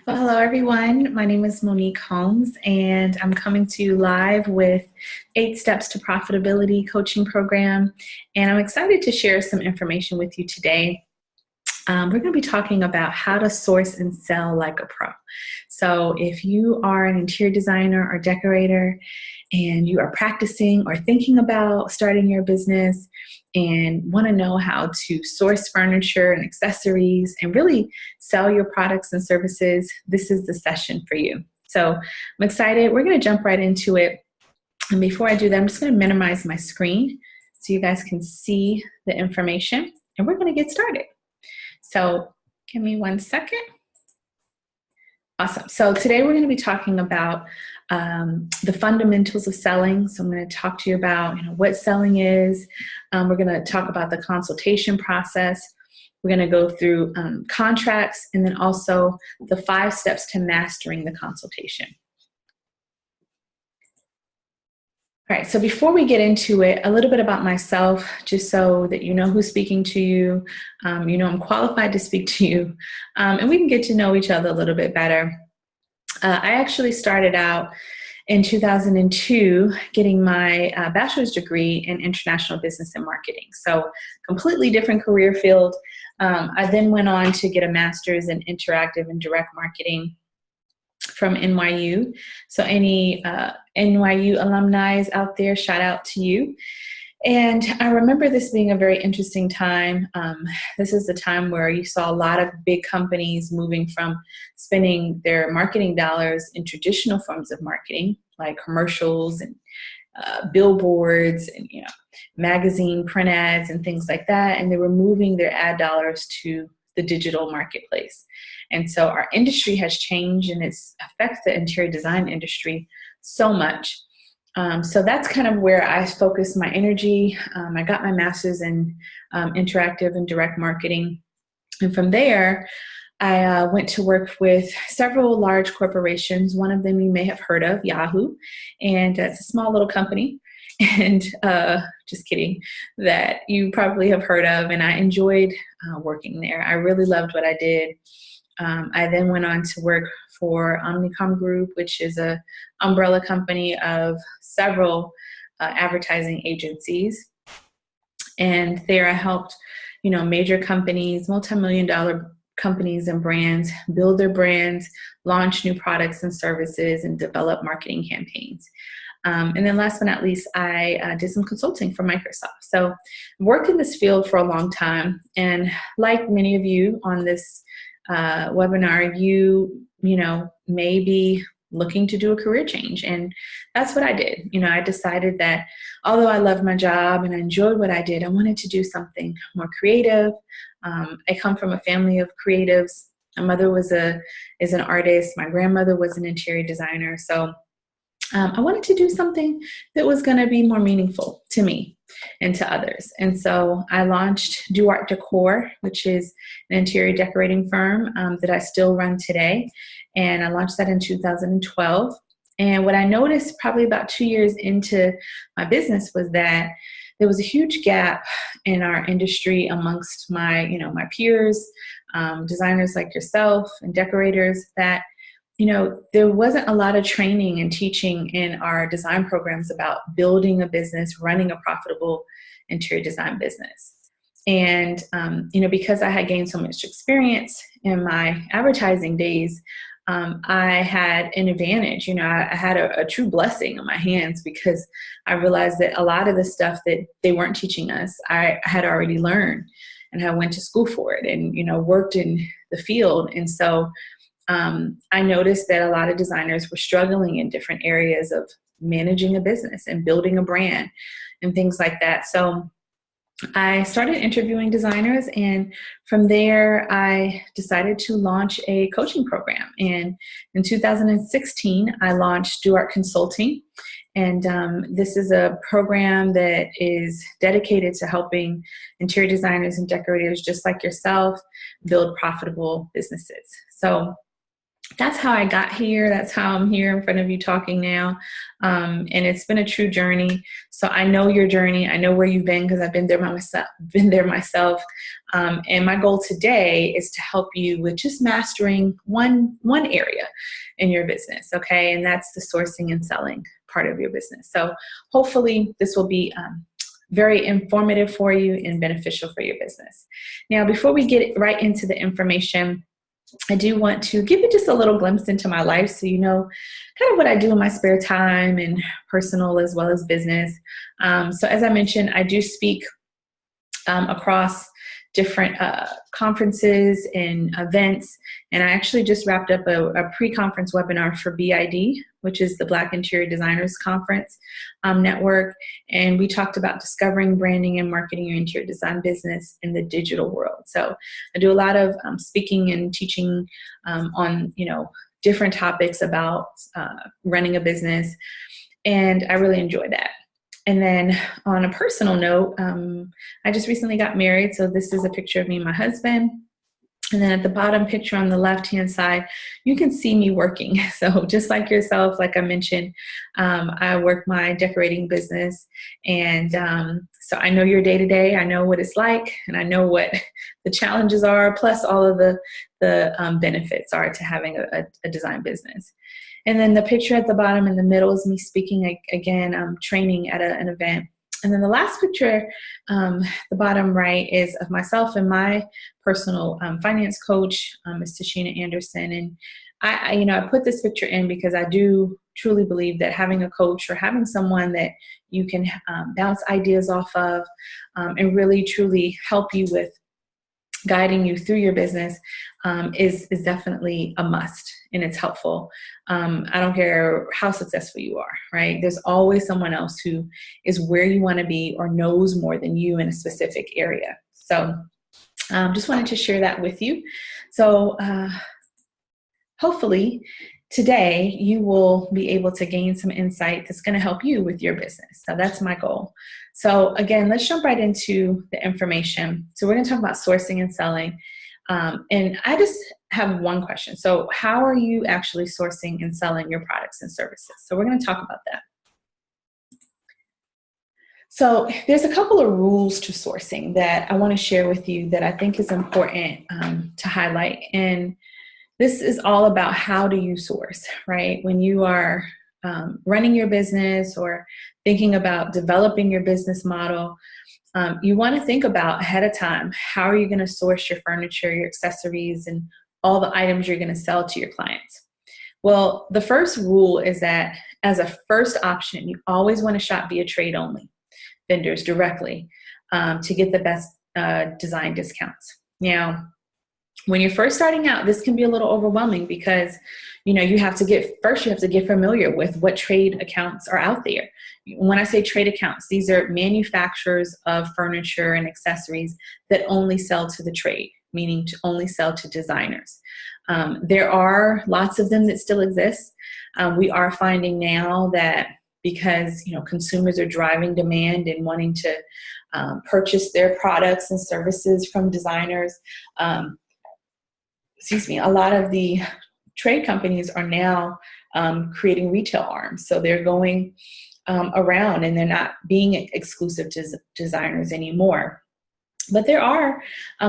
Well, hello everyone. My name is Monique Holmes, and I'm coming to you live with 8 Steps to Profitability coaching program. And I'm excited to share some information with you today. We're going to be talking about how to source and sell like a pro. So if you are an interior designer or decorator and you are practicing or thinking about starting your business and want to know how to source furniture and accessories and really sell your products and services, this is the session for you. So I'm excited. We're going to jump right into it. And before I do that, I'm just going to minimize my screen so you guys can see the information, and we're going to get started. So give me 1 second. Awesome. So today we're going to be talking about the fundamentals of selling. So I'm going to talk to you about what selling is. We're going to talk about the consultation process. We're going to go through contracts, and then also the 5 steps to mastering the consultation. All right, so before we get into it, a little bit about myself, just so that you know who's speaking to you. I'm qualified to speak to you, and we can get to know each other a little bit better. I actually started out in 2002 getting my bachelor's degree in international business and marketing. So completely different career field. I then went on to get a master's in interactive and direct marketing from NYU. So any NYU alumni out there, shout out to you. And I remember this being a very interesting time. This is the time where you saw a lot of big companies moving from spending their marketing dollars in traditional forms of marketing, like commercials and billboards and magazine print ads and things like that. And they were moving their ad dollars to the digital marketplace. And so our industry has changed, and it's affects the interior design industry so much. So that's kind of where I focus my energy. I got my master's in interactive and direct marketing. And from there, I went to work with several large corporations. One of them you may have heard of, Yahoo. And it's a small little company. And just kidding, that you probably have heard of. And I enjoyed working there. I really loved what I did. I then went on to work for Omnicom Group, which is a umbrella company of several advertising agencies. And there I helped, major companies, multi-million-dollar companies and brands build their brands, launch new products and services, and develop marketing campaigns. And then last but not least, I did some consulting for Microsoft. So I worked in this field for a long time. And like many of you on this webinar, you may be looking to do a career change. And that's what I did. I decided that although I loved my job and I enjoyed what I did, I wanted to do something more creative. I come from a family of creatives. My mother is an artist. My grandmother was an interior designer. So I wanted to do something that was going to be more meaningful to me and to others. And so I launched Do Art Decor, which is an interior decorating firm that I still run today. And I launched that in 2012. And what I noticed probably about 2 years into my business was that there was a huge gap in our industry amongst my peers, designers like yourself and decorators, that there wasn't a lot of training and teaching in our design programs about building a business, running a profitable interior design business. And, because I had gained so much experience in my advertising days, I had an advantage. I had a true blessing on my hands, because I realized that a lot of the stuff that they weren't teaching us, I had already learned, and I went to school for it and, worked in the field. And so I noticed that a lot of designers were struggling in different areas of managing a business and building a brand and things like that. So I started interviewing designers, and from there I decided to launch a coaching program. And in 2016, I launched Do Art Consulting. And this is a program that is dedicated to helping interior designers and decorators just like yourself build profitable businesses. So that's how I got here. That's how I'm here in front of you talking now. And it's been a true journey. So I know your journey. I know where you've been because I've been there myself. And my goal today is to help you with just mastering one area in your business. Okay. And that's the sourcing and selling part of your business. So hopefully this will be very informative for you and beneficial for your business. Now, before we get right into the information, I do want to give you just a little glimpse into my life so you know kind of what I do in my spare time and personal as well as business. So as I mentioned, I do speak across different conferences and events. And I actually just wrapped up a pre-conference webinar for BID, which is the Black Interior Designers Conference network. And we talked about discovering, branding, and marketing your interior design business in the digital world. So I do a lot of speaking and teaching on, different topics about running a business. And I really enjoy that. And then on a personal note, I just recently got married. So this is a picture of me and my husband. And then at the bottom picture on the left-hand side, you can see me working. So just like yourself, like I mentioned, I work my decorating business. And so I know your day-to-day. I know what it's like, and I know what the challenges are, plus all of the benefits are to having a design business. And then the picture at the bottom in the middle is me speaking again, training at an event. And then the last picture, the bottom right, is of myself and my personal finance coach, Ms. Tashina Anderson. And I put this picture in because I do truly believe that having a coach or having someone that you can bounce ideas off of and really truly help you with guiding you through your business is definitely a must, and it's helpful. I don't care how successful you are, right? There's always someone else who is where you want to be or knows more than you in a specific area. So just wanted to share that with you. So hopefully today you will be able to gain some insight that's going to help you with your business. So that's my goal. So again, let's jump right into the information. So we're going to talk about sourcing and selling. And I just have one question. So how are you actually sourcing and selling your products and services? So we're going to talk about that. So there's a couple of rules to sourcing that I want to share with you that I think is important to highlight. And this is all about how do you source, right? When you are running your business or thinking about developing your business model, you want to think about ahead of time, how are you going to source your furniture, your accessories, and all the items you're going to sell to your clients? Well, the first rule is that as a first option, you always want to shop via trade only vendors directly to get the best design discounts. Now, when you're first starting out, this can be a little overwhelming because, you have to get familiar with what trade accounts are out there. When I say trade accounts, these are manufacturers of furniture and accessories that only sell to the trade, meaning to only sell to designers. There are lots of them that still exist. We are finding now that because, consumers are driving demand and wanting to purchase their products and services from designers, a lot of the trade companies are now creating retail arms. So they're going around and they're not being exclusive to designers anymore. But there are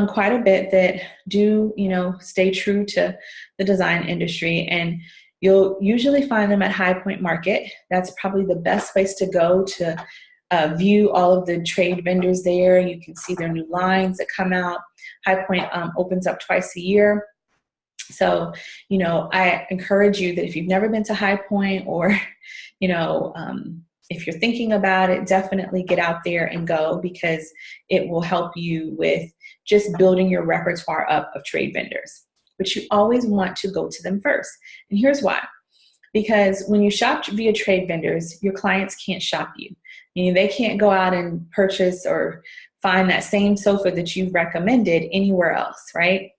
quite a bit that do, stay true to the design industry. And you'll usually find them at High Point Market. That's probably the best place to go to view all of the trade vendors there. You can see their new lines that come out. High Point opens up twice a year. So, I encourage you that if you've never been to High Point or, if you're thinking about it, definitely get out there and go because it will help you with just building your repertoire up of trade vendors. But you always want to go to them first. And here's why. Because when you shop via trade vendors, your clients can't shop you. They can't go out and purchase or find that same sofa that you've recommended anywhere else, right?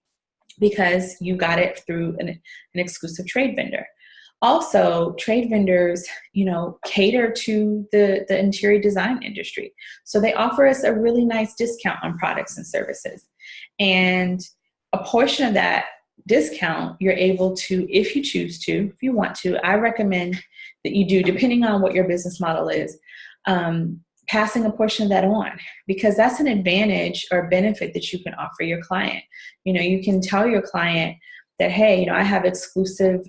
Because you got it through an exclusive trade vendor. Also, trade vendors, cater to the interior design industry. So they offer us a really nice discount on products and services. And a portion of that discount, you're able to, if you choose to, if you want to, I recommend that you do, depending on what your business model is, passing a portion of that on, because that's an advantage or benefit that you can offer your client. You can tell your client that, hey, I have exclusive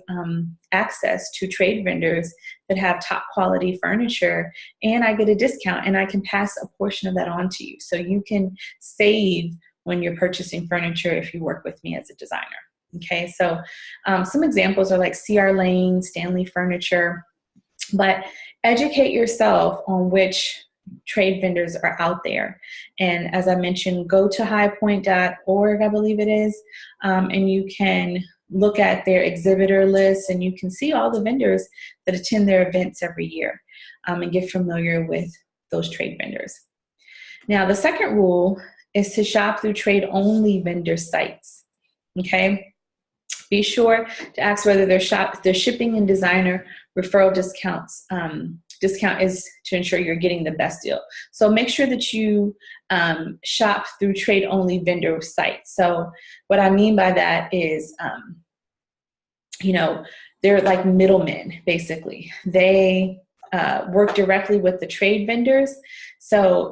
access to trade vendors that have top quality furniture, and I get a discount, and I can pass a portion of that on to you. So you can save when you're purchasing furniture if you work with me as a designer. Okay, so some examples are like CR Lane, Stanley Furniture, but educate yourself on which trade vendors are out there. And as I mentioned, go to highpoint.org, I believe it is, and you can look at their exhibitor list, and you can see all the vendors that attend their events every year, and get familiar with those trade vendors. Now, the second rule is to shop through trade-only vendor sites, okay? Be sure to ask whether their shipping and designer referral discounts. Discount is to ensure you're getting the best deal. So make sure that you shop through trade-only vendor sites. So what I mean by that is, they're like middlemen, basically. They work directly with the trade vendors.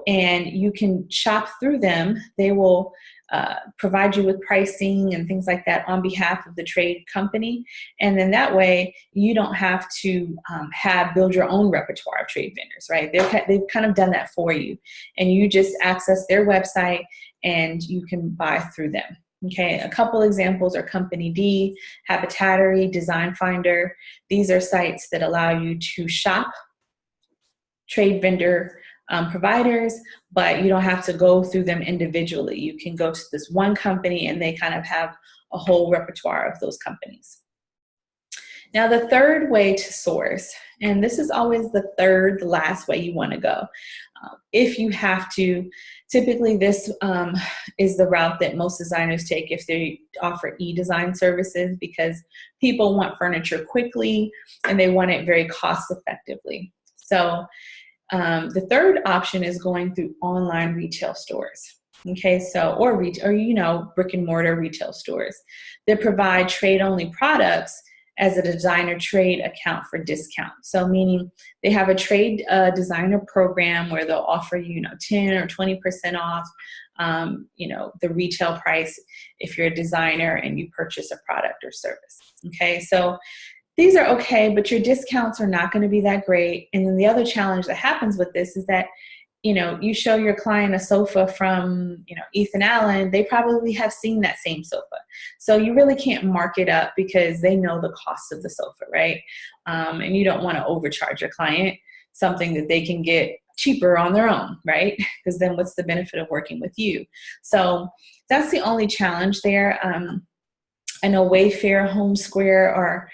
And you can shop through them. They will provide you with pricing and things like that on behalf of the trade company. And then that way you don't have to build your own repertoire of trade vendors, right? They've kind of done that for you. And you just access their website and you can buy through them. Okay, a couple examples are Company D, Habitattery, Design Finder. These are sites that allow you to shop trade vendor providers, but you don't have to go through them individually. You can go to this one company and they kind of have a whole repertoire of those companies. Now, the third way to source, and this is always the last way you want to go. If you have to, typically this is the route that most designers take if they offer e-design services, because people want furniture quickly and they want it very cost effectively. So the third option is going through online retail stores. Okay, so or brick and mortar retail stores that provide trade-only products as a designer trade account for discount. So meaning they have a trade designer program where they'll offer you 10 or 20% off the retail price if you're a designer and you purchase a product or service. Okay, so these are okay, but your discounts are not going to be that great. And then the other challenge that happens with this is that you show your client a sofa from, Ethan Allen, they probably have seen that same sofa. So you really can't mark it up because they know the cost of the sofa, right? And you don't want to overcharge your client something that they can get cheaper on their own, right? Because then what's the benefit of working with you? So that's the only challenge there. I know Wayfair, Home Square are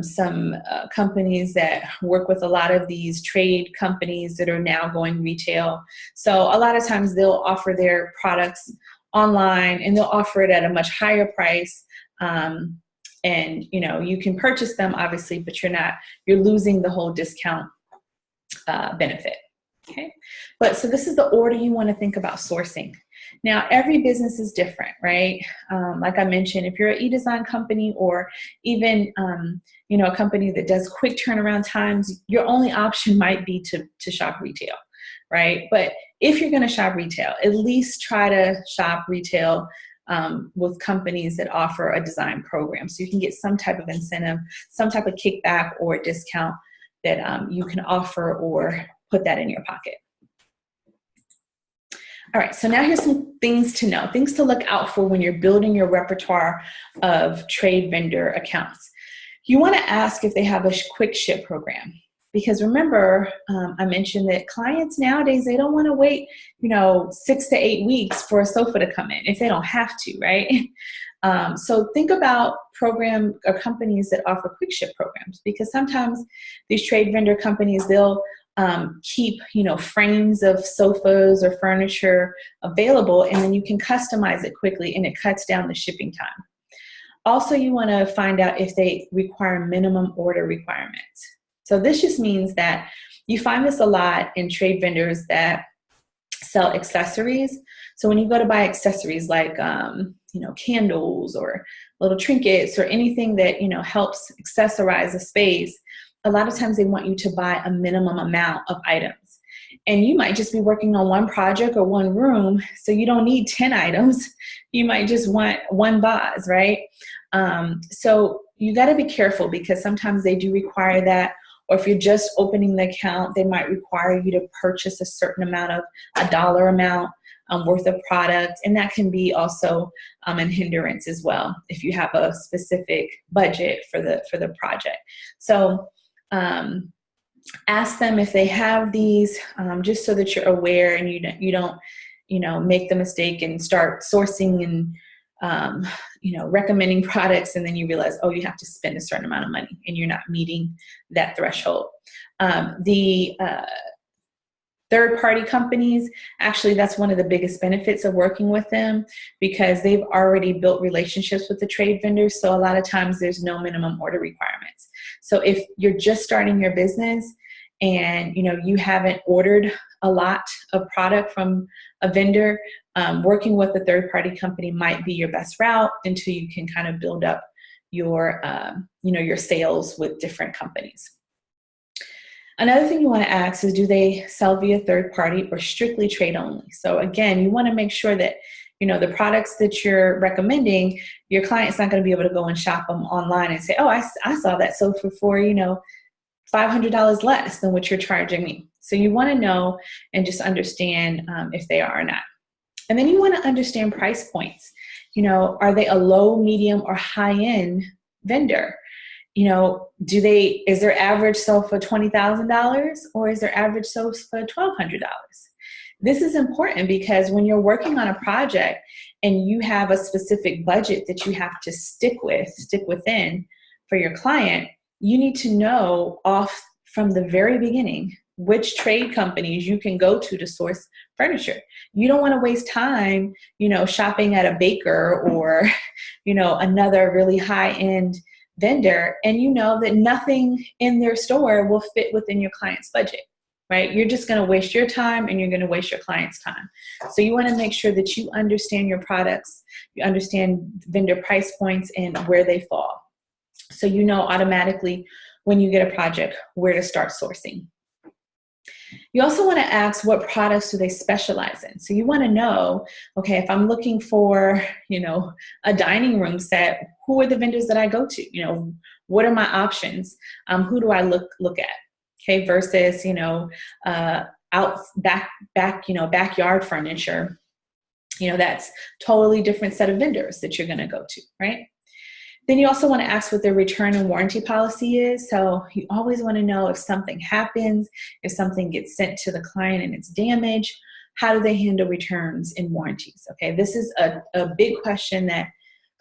some companies that work with a lot of these trade companies that are now going retail. So a lot of times they'll offer their products online and they'll offer it at a much higher price. And you can purchase them obviously, but you're losing the whole discount benefit. Okay, so this is the order you want to think about sourcing. Now, every business is different, right? Like I mentioned, if you're an e-design company or even, a company that does quick turnaround times, your only option might be to shop retail, right? But if you're going to shop retail, at least try to shop retail with companies that offer a design program. So you can get some type of incentive, some type of kickback or discount that you can offer or put that in your pocket. All right, so now here's some things to know, things to look out for when you're building your repertoire of trade vendor accounts. You want to ask if they have a quick ship program, because remember, I mentioned that clients nowadays, they don't want to wait, 6 to 8 weeks for a sofa to come in if they don't have to, right? So think about program or companies that offer quick ship programs, because sometimes these trade vendor companies, they'll keep, frames of sofas or furniture available, and then you can customize it quickly and it cuts down the shipping time. Also, you want to find out if they require minimum order requirements. So this just means that you find this a lot in trade vendors that sell accessories. So when you go to buy accessories like, candles or little trinkets or anything that, helps accessorize a space, a lot of times they want you to buy a minimum amount of items. And you might just be working on one project or one room, so you don't need 10 items. You might just want one vase, right? So you got to be careful, because sometimes they do require that. Or if you're just opening the account, they might require you to purchase a certain amount of a dollar amount worth of product. And that can be also an hindrance as well, if you have a specific budget for the project. So ask them if they have these, just so that you're aware and you don't make the mistake and start sourcing and recommending products, and then you realize, oh, you have to spend a certain amount of money and you're not meeting that threshold. The third-party companies, actually, that's one of the biggest benefits of working with them, because they've already built relationships with the trade vendors. So a lot of times there's no minimum order requirements. So if you're just starting your business and you haven't ordered a lot of product from a vendor, working with a third-party company might be your best route until you can kind of build up your your sales with different companies. Another thing you want to ask is, do they sell via third party or strictly trade only? So again, you want to make sure that the products that you're recommending, your client's not going to be able to go and shop them online and say, oh, I saw that sofa for $500 less than what you're charging me. So you want to know and just understand if they are or not. And then you want to understand price points. Are they a low, medium, or high-end vendor? Is their average sofa $20,000 or is their average sofa $1,200? This is important, because when you're working on a project and you have a specific budget that you have to stick within for your client, you need to know off from the very beginning which trade companies you can go to source furniture. You don't want to waste time, shopping at a baker or, another really high-end vendor, and that nothing in their store will fit within your client's budget, right? You're just going to waste your time and you're going to waste your client's time. So you want to make sure that you understand your products, you understand vendor price points and where they fall. So automatically when you get a project where to start sourcing. You also want to ask, what products do they specialize in? So you want to know, okay, if I'm looking for, a dining room set, who are the vendors that I go to? What are my options? Who do I look at? Okay, versus, backyard furniture, that's totally different set of vendors that you're going to go to, right? Then you also want to ask what their return and warranty policy is. So you always want to know if something happens, if something gets sent to the client and it's damaged, how do they handle returns and warranties? Okay, this is a big question that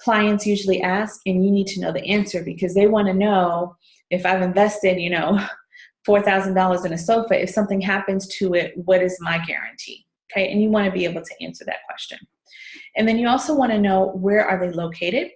clients usually ask, and you need to know the answer, because they want to know, if I've invested, $4,000 in a sofa, if something happens to it, what is my guarantee? Okay, and you want to be able to answer that question. And then you also want to know, where are they located?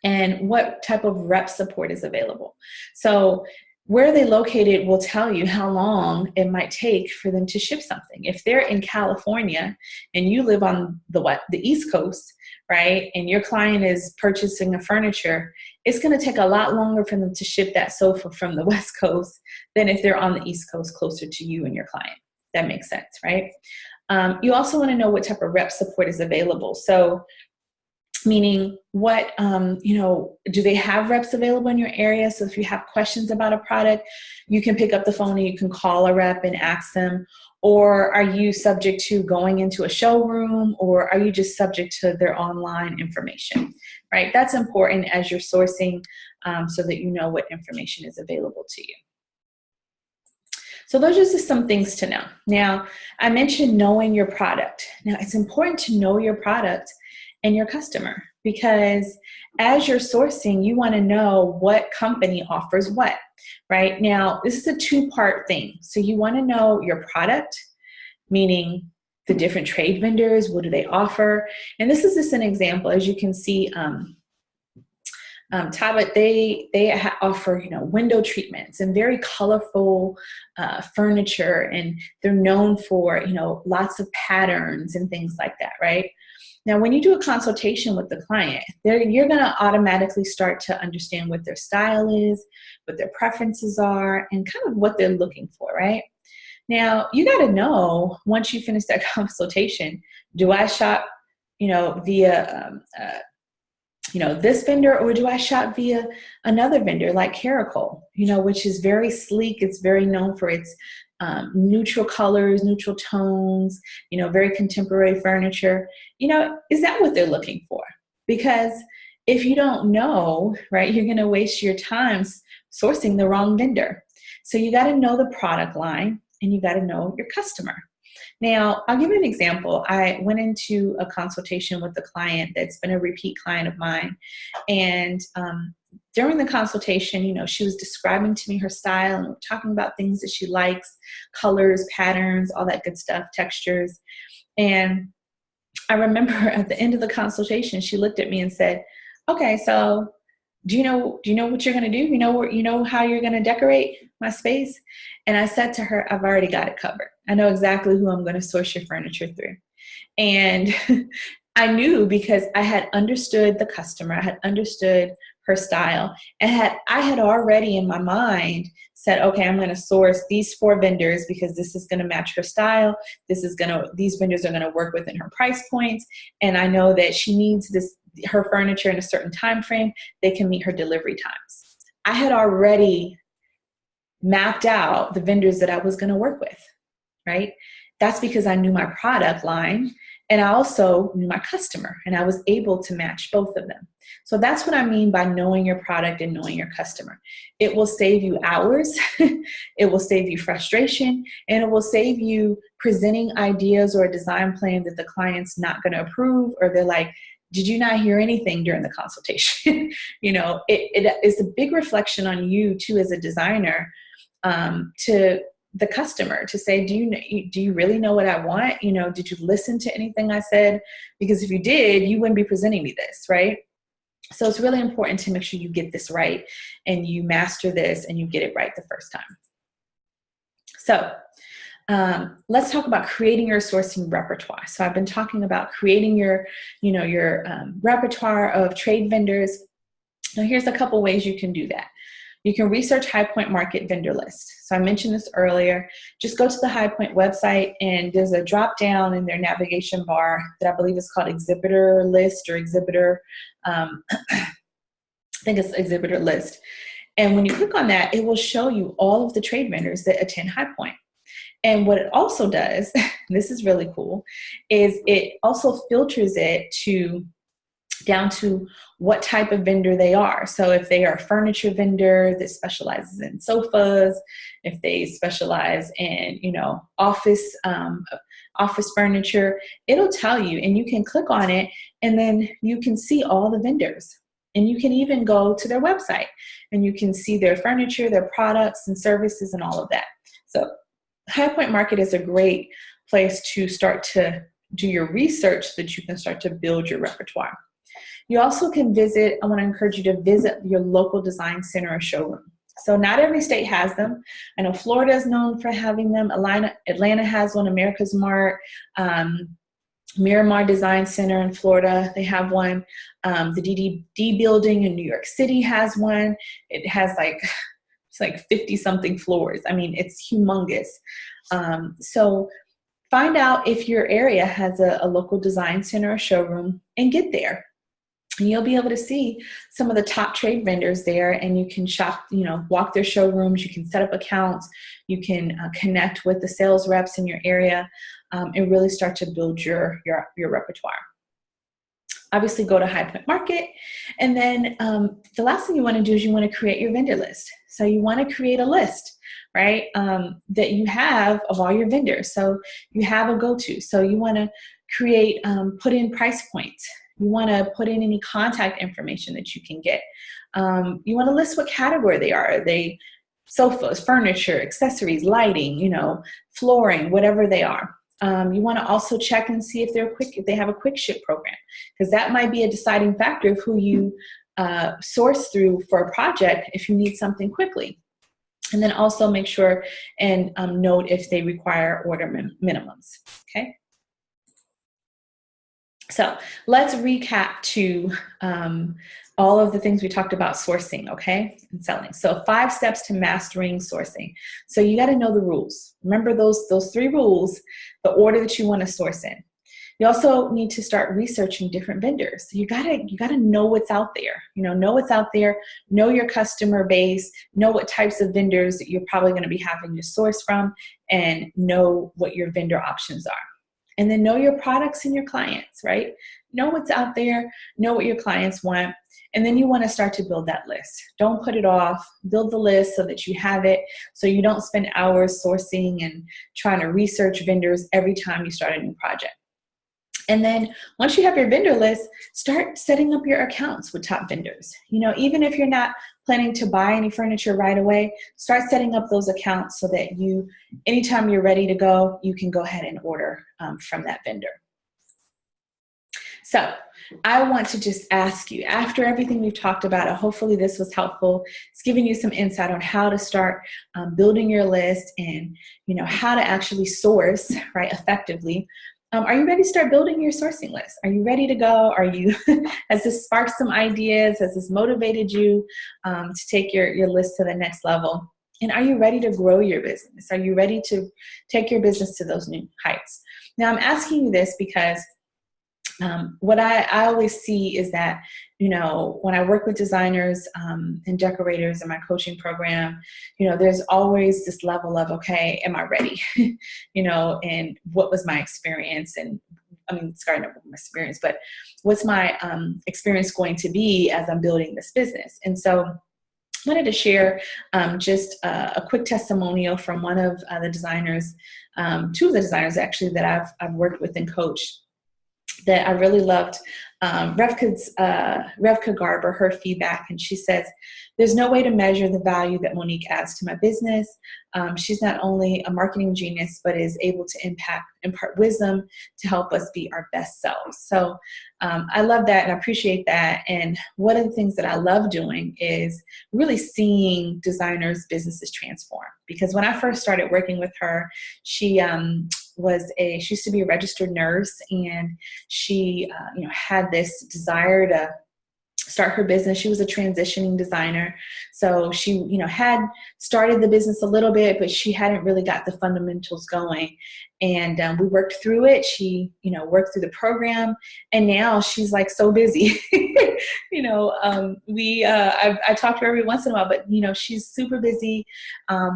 And what type of rep support is available. So where they located will tell you how long it might take for them to ship something. If they're in California and you live on the East Coast, right, and your client is purchasing a furniture, it's going to take a lot longer for them to ship that sofa from the West Coast than if they're on the East Coast closer to you and your client. That makes sense, right? You also want to know what type of rep support is available. So meaning what, do they have reps available in your area? So if you have questions about a product, you can pick up the phone and you can call a rep and ask them. Or are you subject to going into a showroom, or are you just subject to their online information, right? That's important as you're sourcing, so that you know what information is available to you. So those are just some things to know. Now, I mentioned knowing your product. Now, it's important to know your product and your customer, because as you're sourcing, you want to know what company offers what, right? Now, this is a two-part thing. So you want to know your product, meaning the different trade vendors, what do they offer? And this is just an example. As you can see, Tablet, they offer, window treatments and very colorful furniture, and they're known for, lots of patterns and things like that, right? Now, when you do a consultation with the client, you're going to automatically start to understand what their style is, what their preferences are, and kind of what they're looking for, right? Now, you got to know once you finish that consultation, do I shop, via this vendor, or do I shop via another vendor like Caracol, which is very sleek. It's very known for its neutral colors, neutral tones, very contemporary furniture. Is that what they're looking for? Because if you don't know, right, you're going to waste your time sourcing the wrong vendor. So you got to know the product line and you got to know your customer. Now, I'll give you an example. I went into a consultation with a client that's been a repeat client of mine. And during the consultation, she was describing to me her style and talking about things that she likes, colors, patterns, all that good stuff, textures. And I remember at the end of the consultation, she looked at me and said, okay, so do you know what you're going to do? You know how you're going to decorate my space? And I said to her, I've already got it covered. I know exactly who I'm going to source your furniture through. And I knew because I had understood the customer, I had understood her style, and I had already in my mind said, okay, I'm going to source these 4 vendors because this is going to match her style. These vendors are going to work within her price points. And I know that she needs her furniture in a certain time frame. They can meet her delivery times. I had already mapped out the vendors that I was going to work with, right? That's because I knew my product line and I also knew my customer, and I was able to match both of them. So that's what I mean by knowing your product and knowing your customer. It will save you hours, it will save you frustration, and it will save you presenting ideas or a design plan that the client's not going to approve, or they're like, did you not hear anything during the consultation? It is a big reflection on you too as a designer, to the customer, to say, do you really know what I want? Did you listen to anything I said? Because if you did, you wouldn't be presenting me this, right? So it's really important to make sure you get this right and you master this and you get it right the first time. So let's talk about creating your sourcing repertoire. So I've been talking about creating your repertoire of trade vendors. Now here's a couple ways you can do that. You can research High Point Market vendor list. So I mentioned this earlier. Just go to the High Point website and there's a drop down in their navigation bar that I believe is called exhibitor list or exhibitor. I think it's exhibitor list. And when you click on that, it will show you all of the trade vendors that attend High Point. And what it also does, this is really cool, is it also filters it down to what type of vendor they are. So if they are a furniture vendor that specializes in sofas, if they specialize in, office furniture, it'll tell you, and you can click on it and then you can see all the vendors. And you can even go to their website and you can see their furniture, their products and services and all of that. So High Point Market is a great place to start to do your research so that you can start to build your repertoire. You also can I want to encourage you to visit your local design center or showroom. So not every state has them. I know Florida is known for having them. Atlanta has one, America's Mart, Miramar Design Center in Florida, they have one. The DDD building in New York City has one. It has it's like 50 something floors. I mean, it's humongous. So find out if your area has a local design center or showroom and get there. And you'll be able to see some of the top trade vendors there, and you can shop, walk their showrooms, you can set up accounts, you can connect with the sales reps in your area, and really start to build your repertoire. Obviously go to High Point Market, and then the last thing you want to do is you want to create your vendor list. So you want to create a list, right, that you have of all your vendors. So you have a go-to. So you want to put in price points. You want to put in any contact information that you can get. You want to list what category they are. Are they sofas, furniture, accessories, lighting, flooring, whatever they are. You want to also check and see if they have a quick ship program, because that might be a deciding factor of who you source through for a project if you need something quickly. And then also make sure and note if they require order minimums. Okay. So let's recap to all of the things we talked about sourcing, okay, and selling. So 5 steps to mastering sourcing. So you got to know the rules. Remember those 3 rules, the order that you want to source in. You also need to start researching different vendors. So you gotta know what's out there. Know what's out there, know your customer base, know what types of vendors that you're probably going to be having to source from, and know what your vendor options are. And then know your products and your clients, right? Know what's out there, know what your clients want, and then you want to start to build that list. Don't put it off. Build the list so that you have it, so you don't spend hours sourcing and trying to research vendors every time you start a new project. And then once you have your vendor list, start setting up your accounts with top vendors. Even if you're not planning to buy any furniture right away, start setting up those accounts so that anytime you're ready to go, you can go ahead and order from that vendor. So I want to just ask you, after everything we've talked about, hopefully this was helpful. It's giving you some insight on how to start building your list and how to actually source right effectively. Are you ready to start building your sourcing list? Are you ready to go? Has this sparked some ideas? Has this motivated you to take your list to the next level? And are you ready to grow your business? Are you ready to take your business to those new heights? Now, I'm asking you this because what I always see is that, when I work with designers and decorators in my coaching program, there's always this level of, okay, am I ready? And what was my experience? And I mean, starting up with my experience, but what's my experience going to be as I'm building this business? And so I wanted to share just a quick testimonial from one of the designers, 2 of the designers actually that I've worked with and coached, that I really loved. Revka Garber, her feedback, and she says, there's no way to measure the value that Monique adds to my business. She's not only a marketing genius, but is able to impart wisdom to help us be our best selves. So I love that and I appreciate that. And one of the things that I love doing is really seeing designers' businesses transform. Because when I first started working with her, she used to be a registered nurse, and she had this desire to start her business. She was a transitioning designer. So she, had started the business a little bit, but she hadn't really got the fundamentals going. And we worked through it. She, worked through the program, and now she's like so busy. I talk to her every once in a while, but she's super busy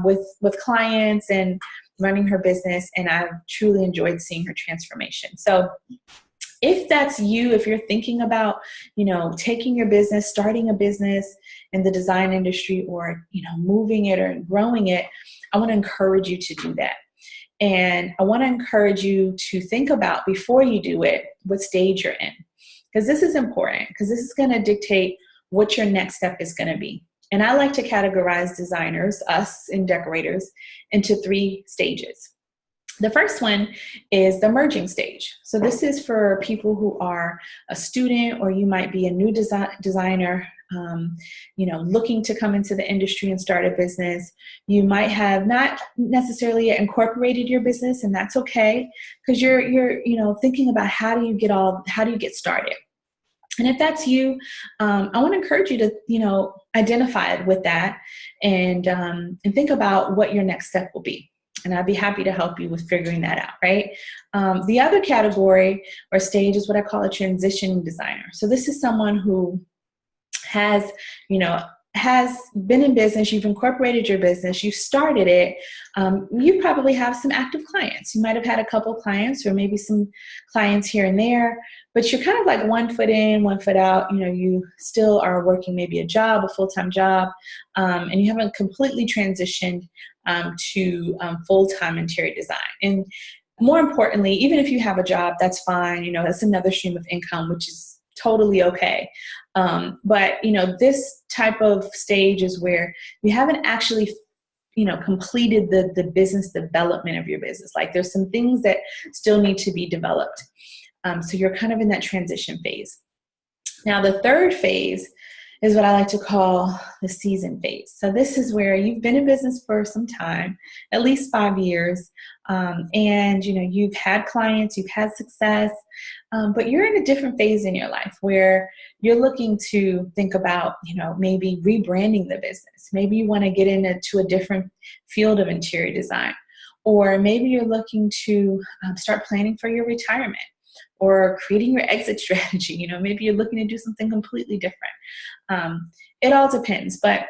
with clients and running her business, and I've truly enjoyed seeing her transformation. So if that's you, if you're thinking about, taking your business, starting a business in the design industry, or, moving it or growing it, I want to encourage you to do that. And I want to encourage you to think about, before you do it, what stage you're in. Because this is important, because this is going to dictate what your next step is going to be. And I like to categorize designers, us and decorators, into 3 stages. The first one is the merging stage. So this is for people who are a student, or you might be a new designer, looking to come into the industry and start a business. You might have not necessarily incorporated your business, and that's okay, because you're thinking about how do you get started. And if that's you, I want to encourage you to, identify with that and think about what your next step will be. And I'd be happy to help you with figuring that out, right? The other category or stage is what I call a transitioning designer. So this is someone who has been in business, you've incorporated your business, you've started it, you probably have some active clients. You might have had a couple of clients, or maybe some clients here and there, but you're kind of like one foot in, one foot out. You still are working maybe a full-time job, and you haven't completely transitioned to full-time interior design. And more importantly, even if you have a job, that's fine. That's another stream of income, which is totally okay. But this type of stage is where you haven't actually completed the business development of your business. Like, there's some things that still need to be developed. So you're kind of in that transition phase. Now, the third phase is what I like to call the season phase. So this is where you've been in business for some time, at least 5 years, and you've had clients, you've had success, but you're in a different phase in your life where you're looking to think about, maybe rebranding the business. Maybe you want to get into a different field of interior design, or maybe you're looking to start planning for your retirement, or creating your exit strategy. Maybe you're looking to do something completely different. It all depends, but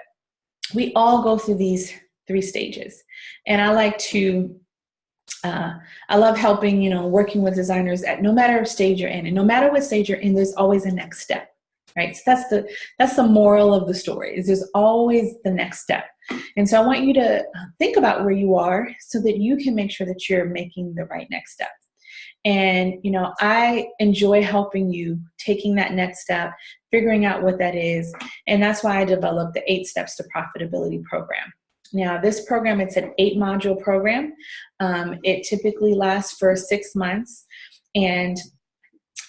we all go through these 3 stages. And I like to, I love helping, working with designers at no matter what stage you're in. And no matter what stage you're in, there's always a next step, right? So that's the moral of the story, is there's always the next step. And so I want you to think about where you are so that you can make sure that you're making the right next step. And, I enjoy helping you taking that next step, figuring out what that is. And that's why I developed the 8 Steps to Profitability program. Now, this program, it's an 8-module program. It typically lasts for 6 months. And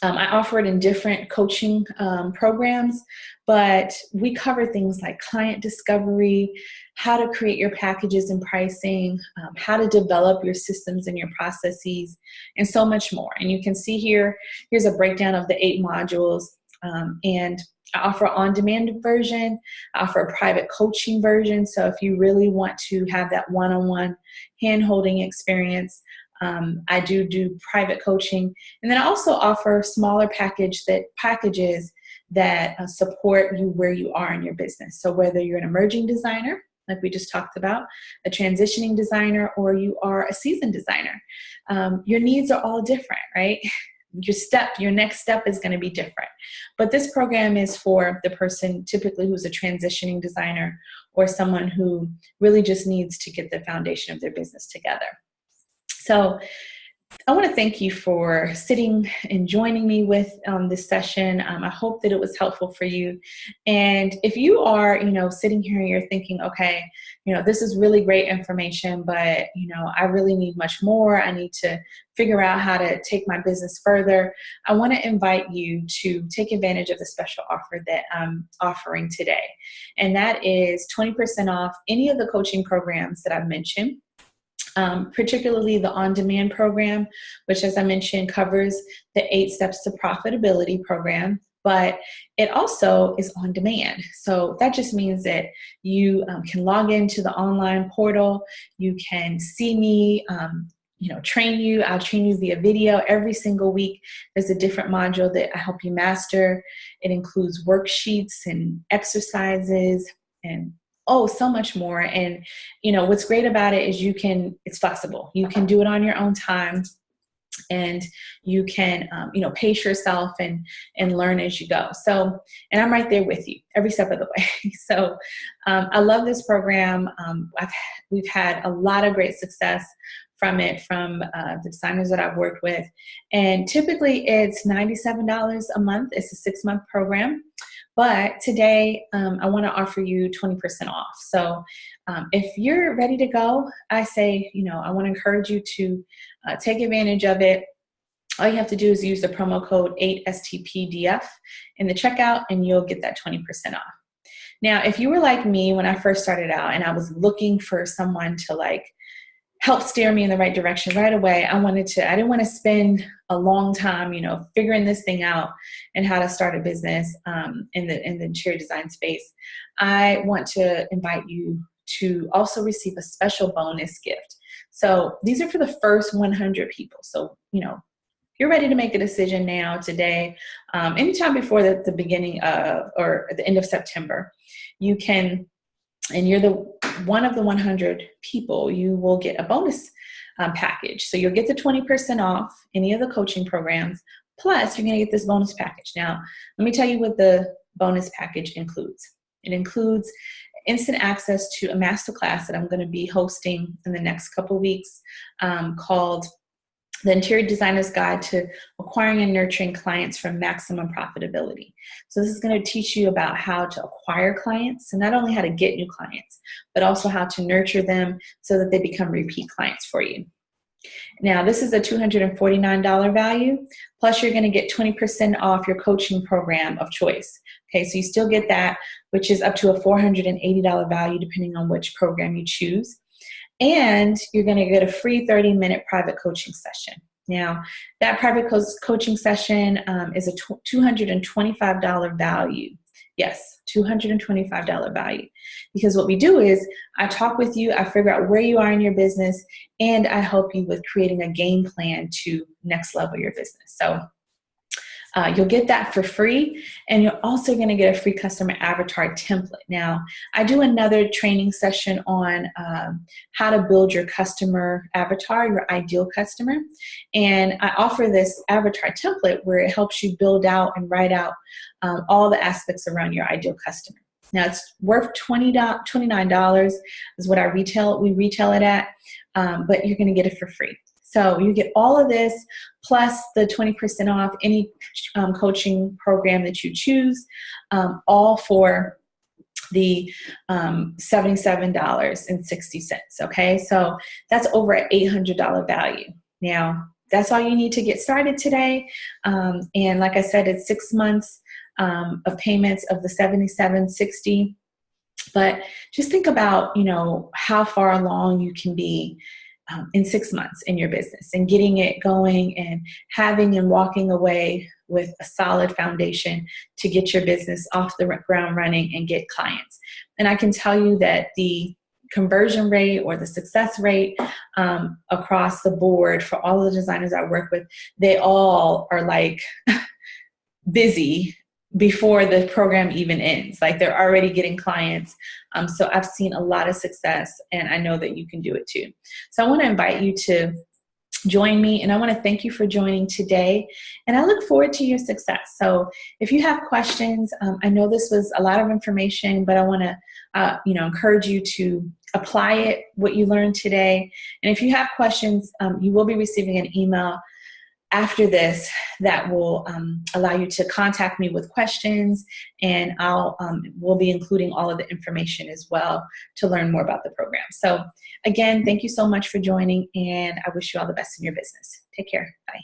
I offer it in different coaching programs, but we cover things like client discovery, how to create your packages and pricing, how to develop your systems and your processes, and so much more. And you can see here's a breakdown of the 8 modules. And I offer an on-demand version. I offer a private coaching version. So if you really want to have that one-on-one hand-holding experience, I do private coaching. And then I also offer smaller packages that support you where you are in your business. So whether you're an emerging designer, like we just talked about, a transitioning designer, or you are a seasoned designer, your needs are all different, right? Your next step is going to be different. But this program is for the person typically who's a transitioning designer, or someone who really just needs to get the foundation of their business together. So I want to thank you for sitting and joining me with this session. I hope that it was helpful for you. And if you are, sitting here and you're thinking, okay, this is really great information, but, I really need much more. I need to figure out how to take my business further. I want to invite you to take advantage of the special offer that I'm offering today. And that is 20% off any of the coaching programs that I've mentioned. Particularly the on-demand program, which, as I mentioned, covers the 8 Steps to Profitability program, but it also is on demand. So that just means that you can log into the online portal. You can see me, train you. I'll train you via video every single week. There's a different module that I help you master. It includes worksheets and exercises and so much more. And, what's great about it is it's flexible. You can do it on your own time, and you can, pace yourself and learn as you go. So, and I'm right there with you every step of the way. So, I love this program. We've had a lot of great success from the designers that I've worked with. And typically it's $97 a month. It's a 6-month program. But today, I want to offer you 20% off. So if you're ready to go, I say, I want to encourage you to take advantage of it. All you have to do is use the promo code 8STPDF in the checkout, and you'll get that 20% off. Now, if you were like me when I first started out and I was looking for someone to help steer me in the right direction right away, I didn't want to spend a long time, figuring this thing out and how to start a business in the interior design space. I want to invite you to also receive a special bonus gift. So these are for the first 100 people. So, you're ready to make a decision now, today, anytime before the beginning of, or the end of September, you can, and you're one of the 100 people, you will get a bonus package. So you'll get the 20% off any of the coaching programs, plus you're going to get this bonus package. Now, let me tell you what the bonus package includes. It includes instant access to a masterclass that I'm going to be hosting in the next couple weeks called The Interior Designer's Guide to Acquiring and Nurturing Clients for Maximum Profitability. So this is going to teach you about how to acquire clients, and not only how to get new clients, but also how to nurture them so that they become repeat clients for you. Now, this is a $249 value, plus you're going to get 20% off your coaching program of choice. Okay, so you still get that, which is up to a $480 value depending on which program you choose. And you're going to get a free 30-minute private coaching session. Now, that private coaching session is a $225 value. Yes, $225 value. Because what we do is I talk with you, I figure out where you are in your business, and I help you with creating a game plan to next level your business. So you'll get that for free, and you're also going to get a free customer avatar template. Now, I do another training session on how to build your customer avatar, your ideal customer, and I offer this avatar template where it helps you build out and write out all the aspects around your ideal customer. Now, it's worth $29 is what we retail it at, but you're going to get it for free. So you get all of this plus the 20% off any coaching program that you choose, all for the $77.60. Okay, so that's over an $800 value. Now, that's all you need to get started today. And like I said, it's 6 months of payments of the $77.60. But just think about, how far along you can be in 6 months in your business and getting it going and having and walking away with a solid foundation to get your business off the ground running and get clients. And I can tell you that the conversion rate or the success rate across the board for all the designers I work with, they all are like busy before the program even ends. Like they're already getting clients. So I've seen a lot of success, and I know that you can do it too. So I want to invite you to join me, and I want to thank you for joining today, and I look forward to your success. So if you have questions, I know this was a lot of information, but I want to encourage you to apply it, what you learned today. And if you have questions, you will be receiving an email after this that will allow you to contact me with questions, and we'll be including all of the information as well to learn more about the program. So again, thank you so much for joining, and I wish you all the best in your business. Take care. Bye.